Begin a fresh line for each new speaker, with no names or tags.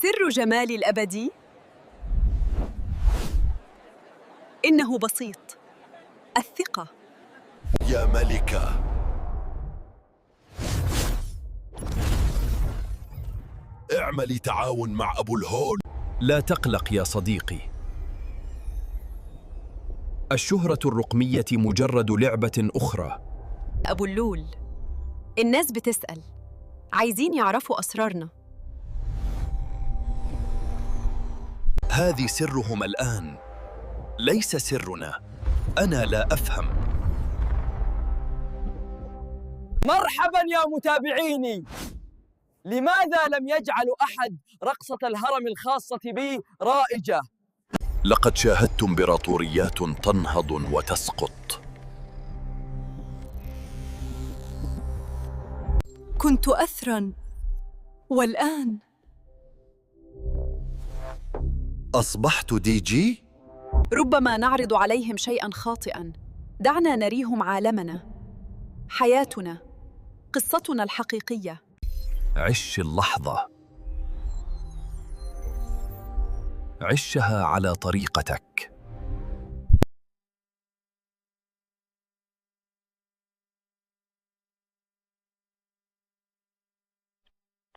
سر جمالي الأبدي؟ إنه بسيط، الثقة.
يا ملكة، اعملي تعاون مع أبو الهول.
لا تقلق يا صديقي، الشهرة الرقمية مجرد لعبة أخرى.
أبو اللول، الناس بتسأل، عايزين يعرفوا أسرارنا.
هذه سرهم الآن، ليس سرنا. أنا لا أفهم.
مرحباً يا متابعيني. لماذا لم يجعل أحد رقصة الهرم الخاصة بي رائجة؟
لقد شاهدت إمبراطوريات تنهض وتسقط.
كنت أثراً، والآن
أصبحت دي جي؟
ربما نعرض عليهم شيئاً خاطئاً. دعنا نريهم عالمنا، حياتنا، قصتنا الحقيقية.
عش اللحظة، عشها على طريقتك.